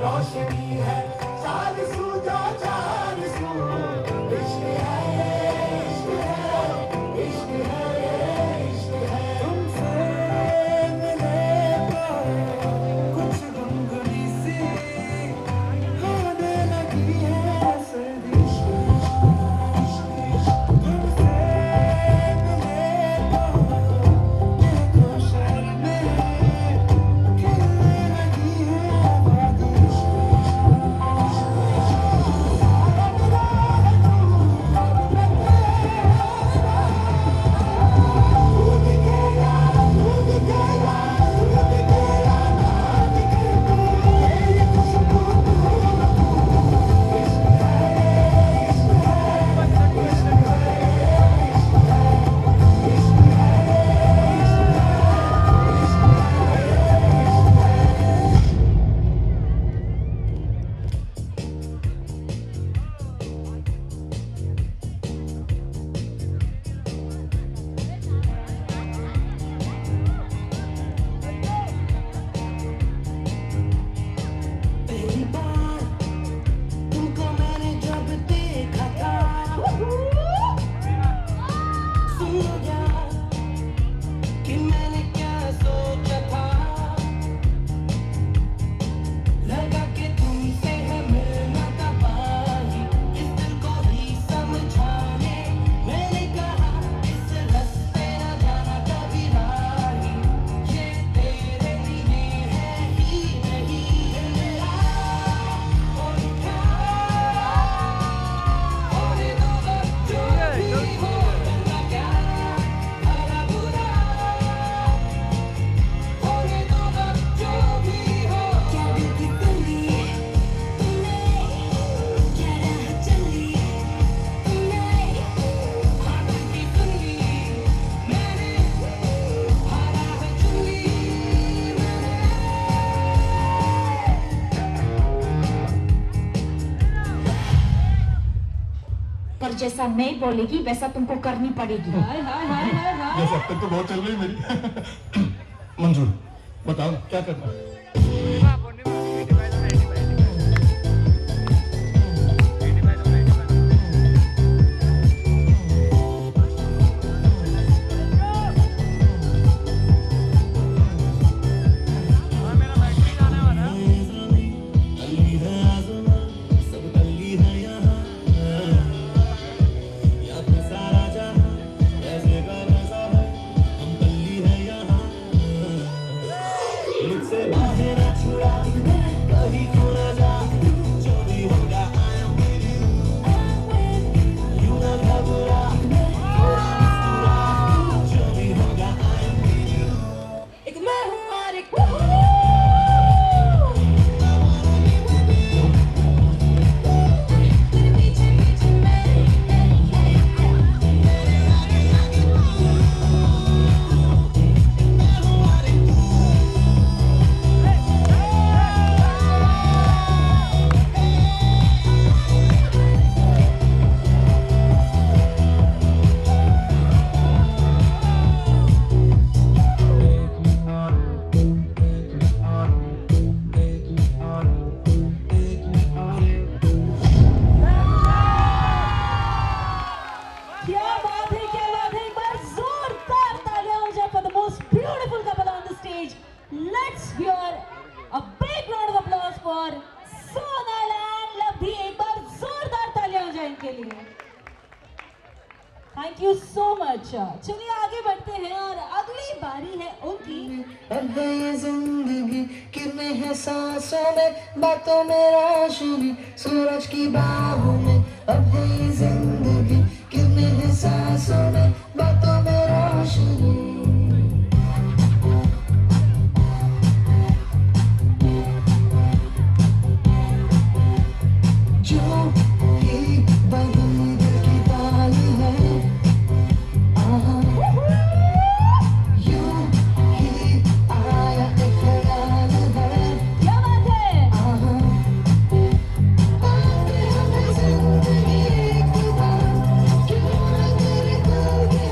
रोशनी है चार सू जो चार सू, इश्क है इश्क है इश्क है इश्क है। तुमसे मिले कुछ गुनगुनी सी होने लगी है सर्दी। तुमसे मिले तो शहर में खिलने लगी है बारिश। पहली बार तुमको मैंने जब देखा था, सुन लो यार कि मैंने क्या सोचा था। लगा कि तुमसे है मिलना तबाही, इस दिल को ही समझाने मैंने कहा इस रास्ते न जाना कभी राही। ये तेरे लिए है ही नहीं मेरा और क्या, और दो जो भी हो ना क्या भला बुरा, और दो जो भी हो। क्या दिल की तली तुमने, क्या राह चली तुमने, हाँ दिल की तली मैंने, हाँ राह चली मैंने। पर जैसा मैं बोलेगी वैसा तुमको करनी पड़ेगी। जैसे अब तक तो बहुत चल रही मेरी। मंजूर, बताओ क्या करना है? सब टंगी है यहाँ, या से बातें ना छुड़ा, कहीं खो ना जा, जो भी होगा I am with you, यूं ना घबरा, थोड़ा मुस्कुरा, जो भी होगा I am with you, एक मैं हूँ और एक तू। क्या बात है, क्या बात है। एक बार जोरदार तालियां हो जाए for the most beautiful couple on the stage. Let's hear a big round of applause for Sonal and Labdhi. एक बार जोरदार तालियां हो जाए इनके लिए। Thank you so much. चलिए आगे बढ़ते हैं और अगली बारी है उनकी। अब है ये जिंदगी किरणें हैं सांसों में, बातों में रोशनी सूरज की बाहों में। अब है ये जिंदगी किरणें हैं सांसों में, बातों में रोशनी। जो ही बदली दिल की ताली है, आहा, यूं ही आया एक ख्याल है। क्या बात है। आहा, बातें हमें जिंदगी एक बार, क्यों ना तेरे दिल की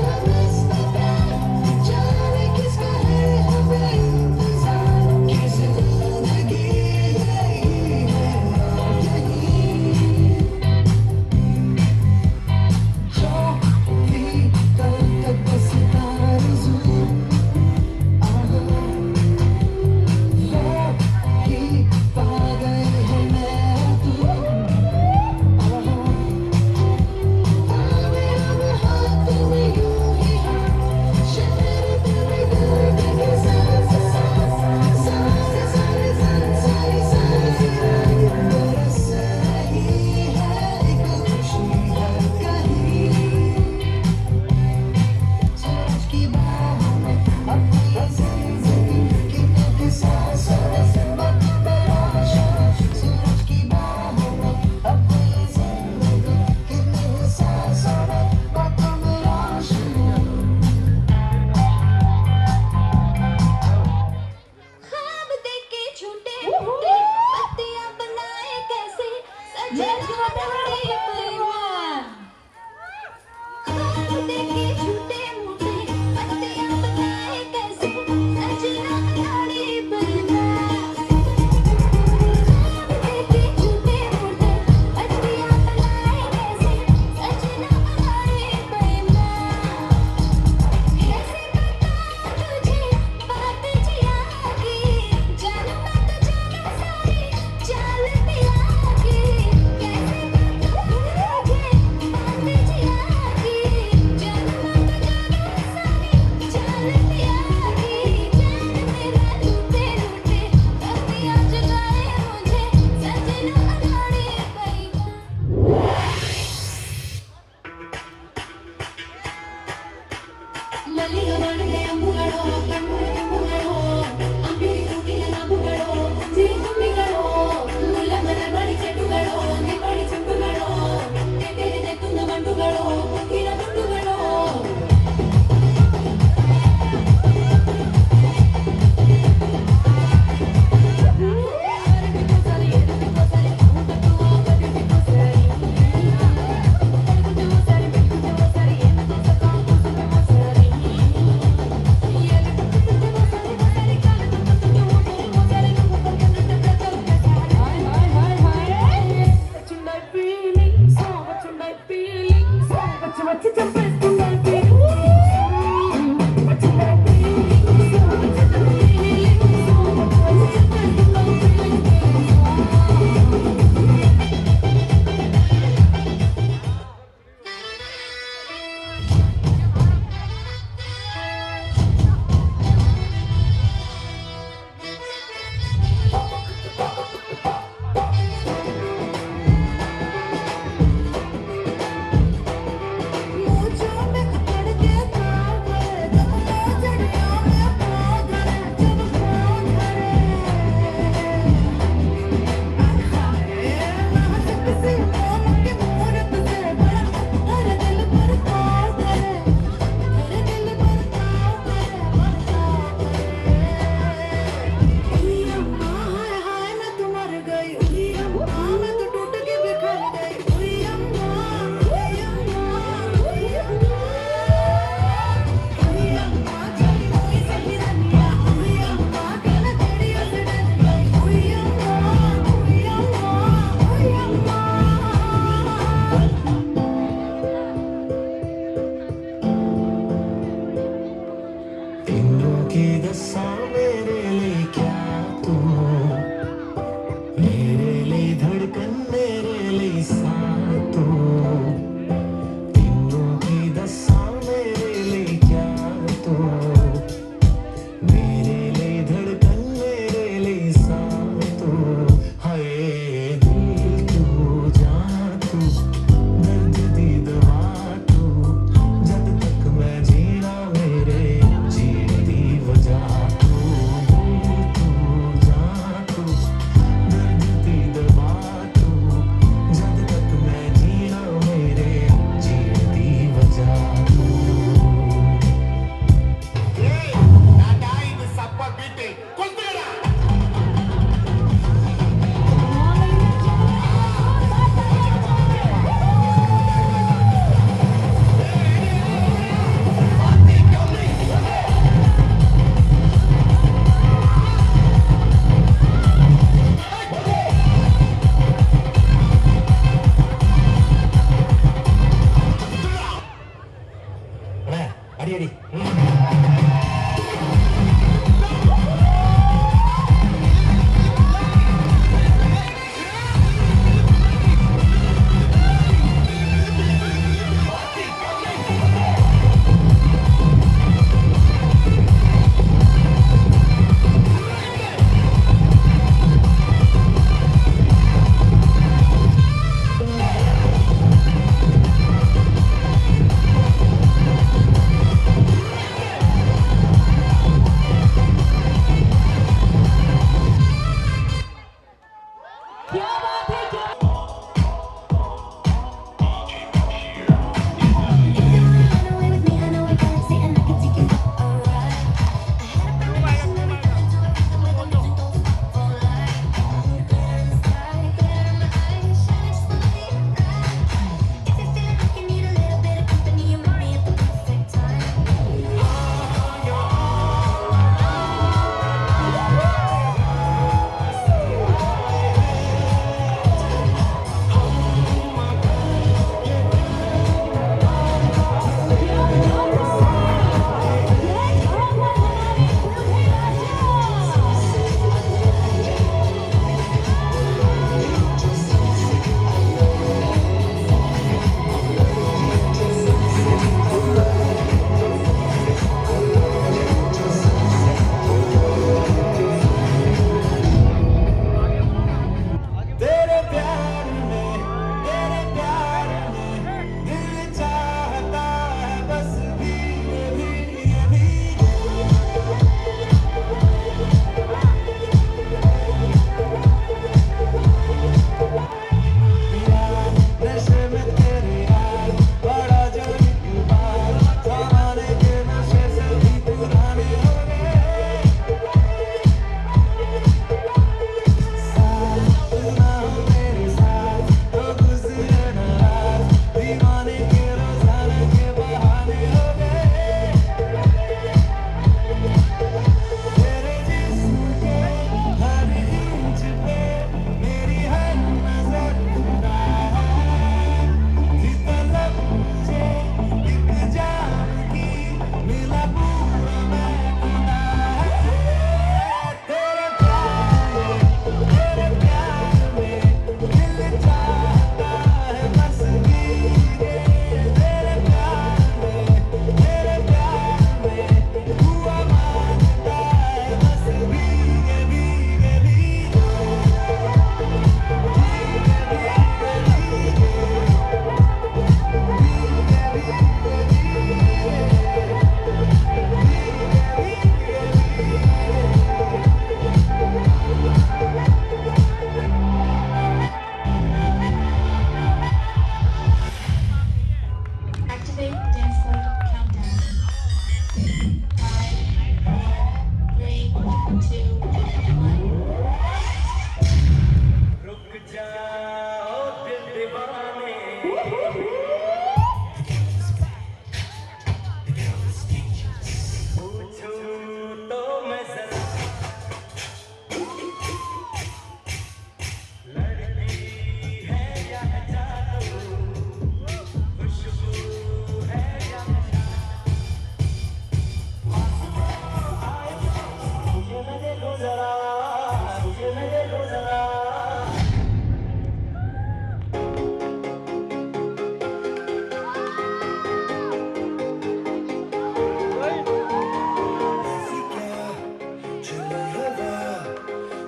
चली हवा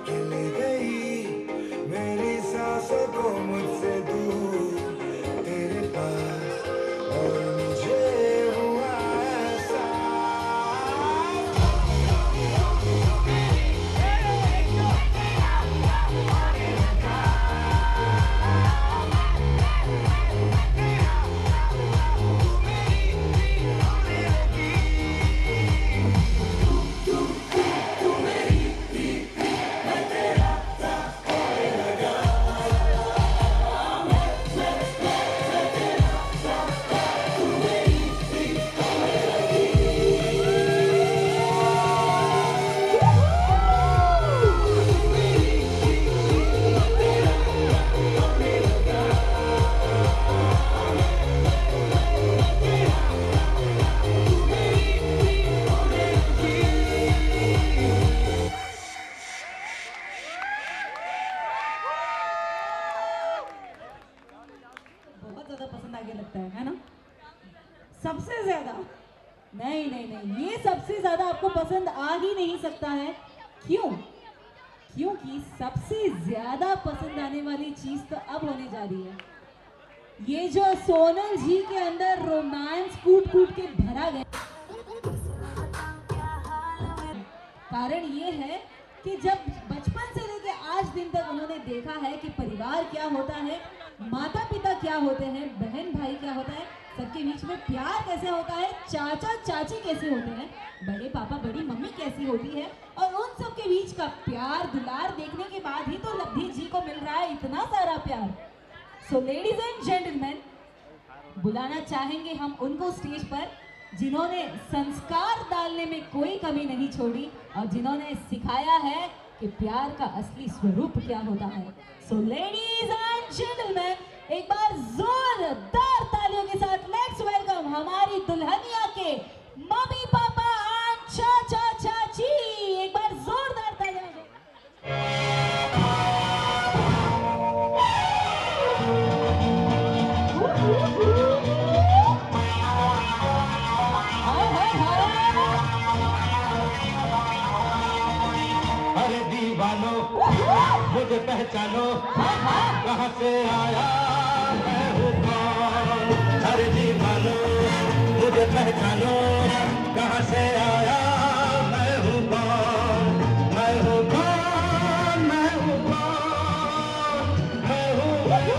हिल गई मेरी सांसों को मुझसे दूर तेरे पास और मुझे हुआ बहुत ज्यादा पसंद आ गया लगता है ना? सबसे ज्यादा नहीं नहीं नहीं, ये सबसे ज्यादा आपको पसंद आ ही नहीं सकता है। क्यों? क्योंकि सबसे ज्यादा पसंद आने वाली चीज तो अब होने जा रही है। ये जो सोनल जी के अंदर रोमांस कूट कूट के भरा गया, कारण ये है कि जब बचपन से लेके आज दिन तक उन्होंने देखा है कि परिवार क्या होता है, माता पिता क्या होते हैं, बहन भाई क्या होता है, सबके बीच में प्यार कैसे होता है, चाचा चाची कैसे होते हैं, बड़े पापा बड़ी मम्मी कैसी होती है, और उन सब के बीच का प्यार दुलार देखने के बाद ही तो लब्धि जी को मिल रहा है इतना सारा प्यार। सो लेडीज एंड जेंटलमैन, बुलाना चाहेंगे हम उनको स्टेज पर जिन्होंने संस्कार डालने में कोई कमी नहीं छोड़ी और जिन्होंने सिखाया है कि प्यार का असली स्वरूप क्या होता है। सो लेडीज एंड जेंटलमैन, एक बार जोरदार तालियों के साथ लेट्स वेलकम हमारी दुल्हनिया के मम्मी पापा एंड चाचा चाची। एक बार जोरदार तालियां। अरे दीवानो मुझे पहचानो कहाँ से आया मैं हूँ कौन। अरे दीवानो मुझे पहचानो कहाँ से आया मैं हूँ कौन। मैं हूँ कौन, मैं हूँ कौन, मैं हूँ कौन।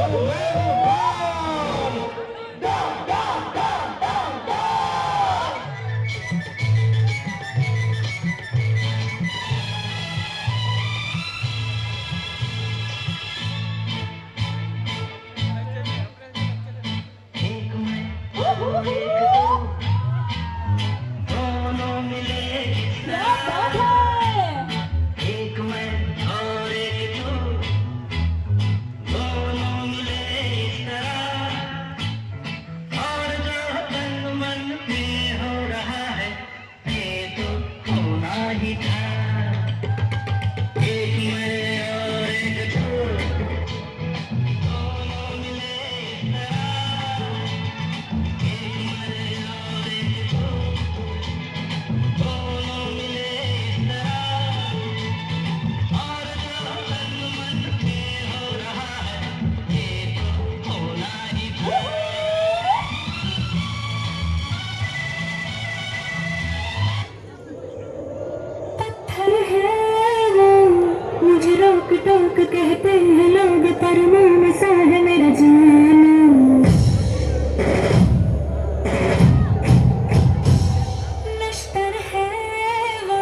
दोनों मिले एक मैं और एक तू, दोनों मिले इस तरह, और जो तन मन में हो रहा है ये तो होना ही था। एक मैं और एक तू, दोनों मिले इस तरह, एक मैं और एक तू, दोनों मिले इस तरह, और जो तन मन में हो रहा है ये तो होना ही था। पत्थर है वो मुझे रोक टोक कहते हैं लोग, पर मन सा है मेरा जाना। नश्तर है वो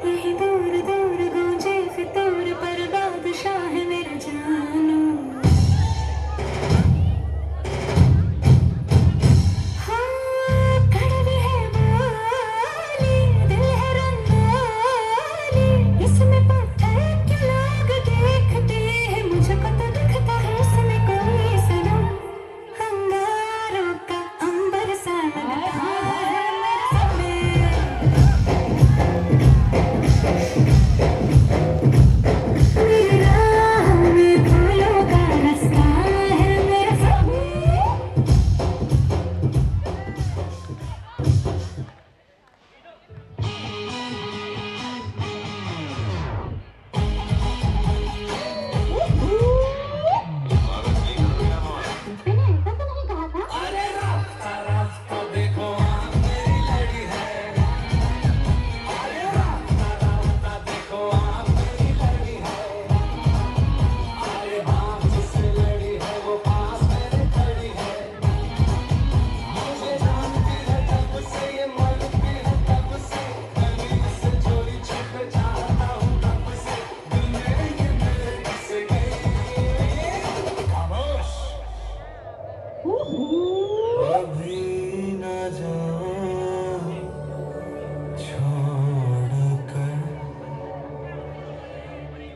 यही दूर दूर गूंजे फितूर, पर बादशाह है मेरा जाना। हाँ कड़वी है बोली, दिल है रंगोली, इसमें पत्थर क्यों लोग देखते हैं, मुझको तो दिखता है इसमें कोई सनम।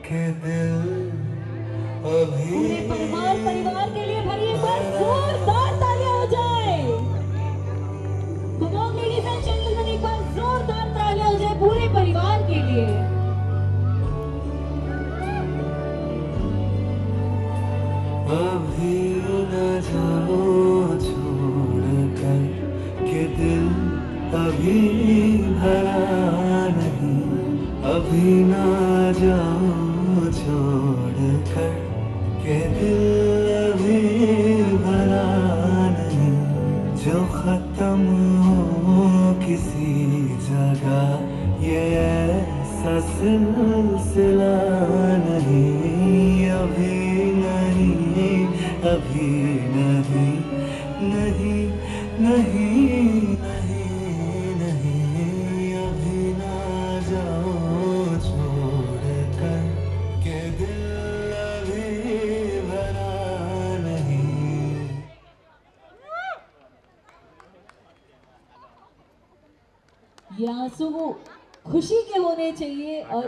के दिल अभी परिवार के लिए भरी एक बार जोरदार तालियां हो जाए। Come on, ladies and gentlemen, एक बार जोरदार तालियां हो जाए पूरे परिवार के लिए। अभी न जाओ छोड़ कर के दिल अभी भरा नहीं, अभी ना जाओ छोड़ कर के दिल अभी भरा नहीं, जो खत्म हो किसी जगह ये ऐसा सिलसिला नहीं, अभी नहीं, अभी नहीं, नहीं, नहीं, नहीं, नहीं, अभी ना जाओ छोड़ कर के दिल अभी भरा नहीं। ये आंसू खुशी के होने चाहिए और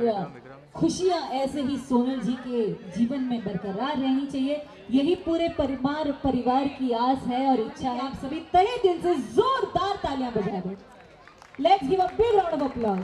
खुशियां ऐसे ही सोनल जी के जीवन में बरकरार रहनी चाहिए। यही पूरे परिवार की आस है और इच्छा है। आप सभी तहे दिल से जोरदार तालियां बजा दें। Let's give a big round of applause.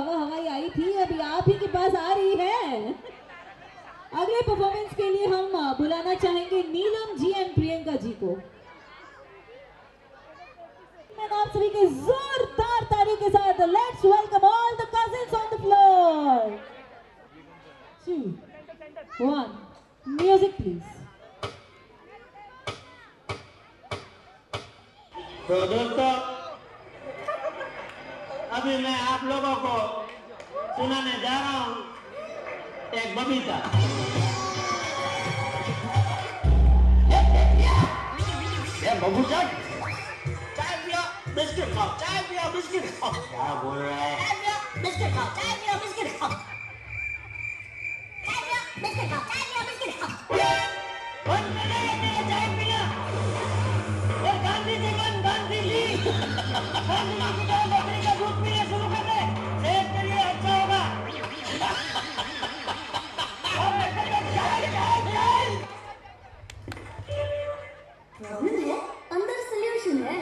हवा हवाई आई थी, अभी आप ही के पास आ रही है। अगले परफॉर्मेंस के लिए हम बुलाना चाहेंगे नीलम जी एंड प्रियंका जी को। मैं आप सभी के जोरदार तालियों के साथ let's welcome all the cousins on the floor. 2, 1 music please. तो दोस्तों, अभी मैं आप लोगों को सुनाने जा रहा हूँ एक बबीता। बबूचा, चाय पियो बिस्किट खाओ, चाय पियो बिस्किट खाओ। क्या बोल रहा है? चाय पियो बिस्किट खाओ, चाय पियो बिस्किट खाओ, चाय पियो बिस्किट खाओ, चाय पियो बिस्किट खाओ। चाय पिया और गांधी जी बन गांधी जी। गांधी जी की तरह बकरी का दूध पीना शुरू कर दे, सेहत के लिए अच्छा होगा। प्रॉब्लम है, अंदर सॉल्यूशन है।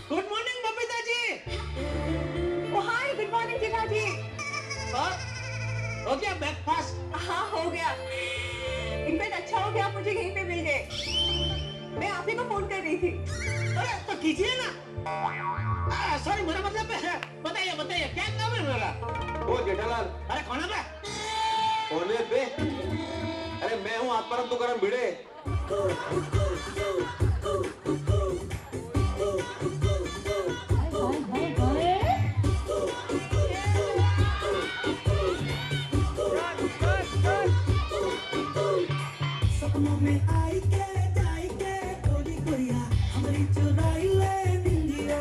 Good morning Babita ji. हाय, गुड मॉर्निंग जीना जी। हो गया ब्रेकफास्ट? हाँ हो गया। इनफैक्ट अच्छा हो गया आप मुझे यहीं पे मिल गए। मैं आप ही को फोन कर रही थी। अरे तो कीजिए ना। सॉरी, मेरा मतलब है, बताइए बताइए क्या काम है मेरा? ओ जेठालाल, अरे कौन है? कोने पे? अरे मैं हूँ आप परम तो करम भिड़े। सपनों में आई के जाई के गोरी गोरिया हमारी चुराई ले बिंदिया।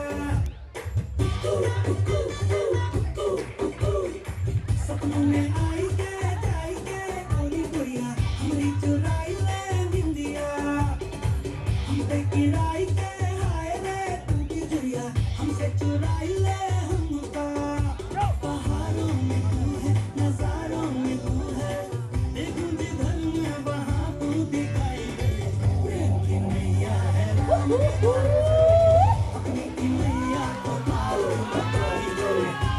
सपनों में आई के जाई के गोरी गोरिया हमारी चुराई ले बिंदिया। हम पे किराई के हाय रे तू की जुरिया हमसे चुराई ले हमका। पहाड़ों में तू है, नजारों में तू है, देखूं जिधर मैं वहाँ तू दिखाई दे। प्रेम की मैया है, अपनी की मैया को पारो लगाई दे।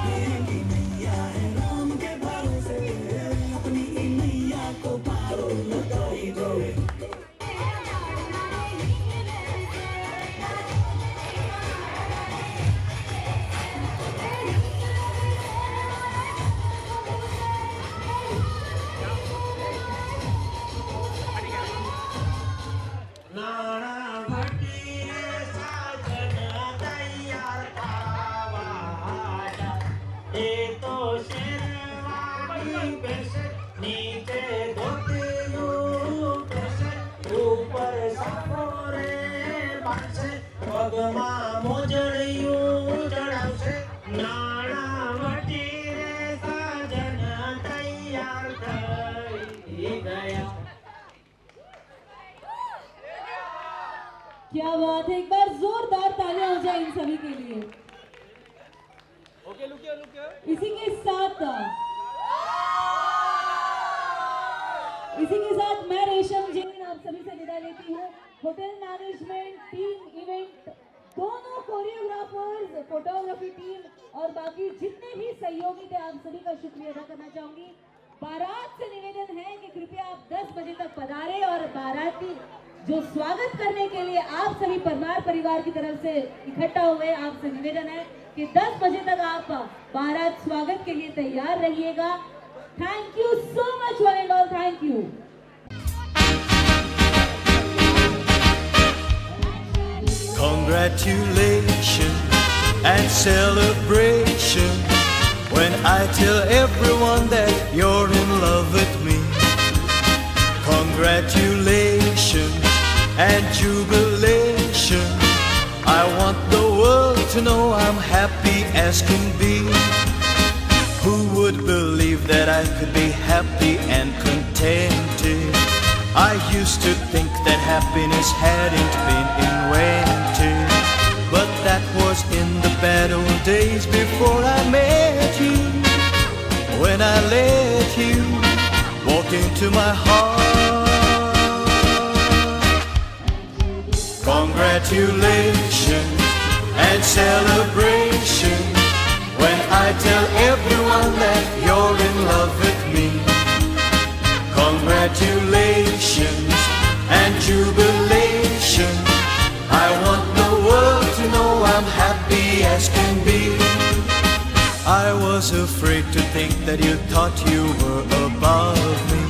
प्रेम की मैया है, राम के भरोसे, अपनी की मैया को पारो लगाई दे। नाना भट्टी साजना तैयार खावाजा। ये तो शेरवानी पैसे, नीचे धोती पैसे, ऊपर सफोरे बासे, पगमा मोजड़ियों जड़से। नाना भट्टी रे साजना तैयार कर गया। क्या बात है, एक बार जोरदार तालियां हो जाए इन सभी के लिए। इसी के साथ मैं रेशम जैन आप सभी से विदा लेती हूँ। होटल मैनेजमेंट टीम, इवेंट दोनों, कोरियोग्राफर्स, फोटोग्राफी टीम और बाकी जितने भी सहयोगी थे, आप सभी का शुक्रिया अदा करना चाहूंगी। बारात से निवेदन है कि कृपया आप 10 बजे तक पधारें और बाराती जो स्वागत करने के लिए आप सभी परमार परिवार की तरफ से इकट्ठा हुए, आपसे निवेदन है कि 10 बजे तक आप बारात स्वागत के लिए तैयार रहिएगा। Thank you so much one and all, thank you. Congratulations and celebration when I tell everyone that you're in love with me. Congratulations and jubilation. I want the world to know I'm happy as can be. Who would believe that I could be happy and contented? I used to think that happiness hadn't been invented, but that was in the bad old days before I met you. When I let you walk into my heart. Congratulations and celebration when I tell everyone that you're in love with me. Congratulations and jubilation. I want the world to know I'm happy as can be. I was afraid to think that you thought you were above me,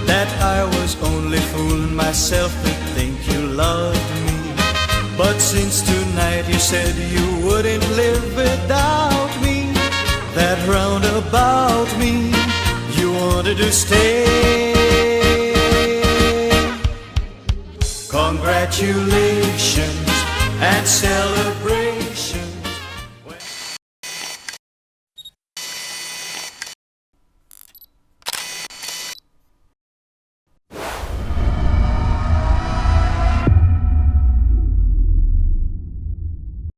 that I was only fooling myself to think you loved me. But since tonight you said you wouldn't live without me, that round about me you wanted to stay. Congratulations and celebrate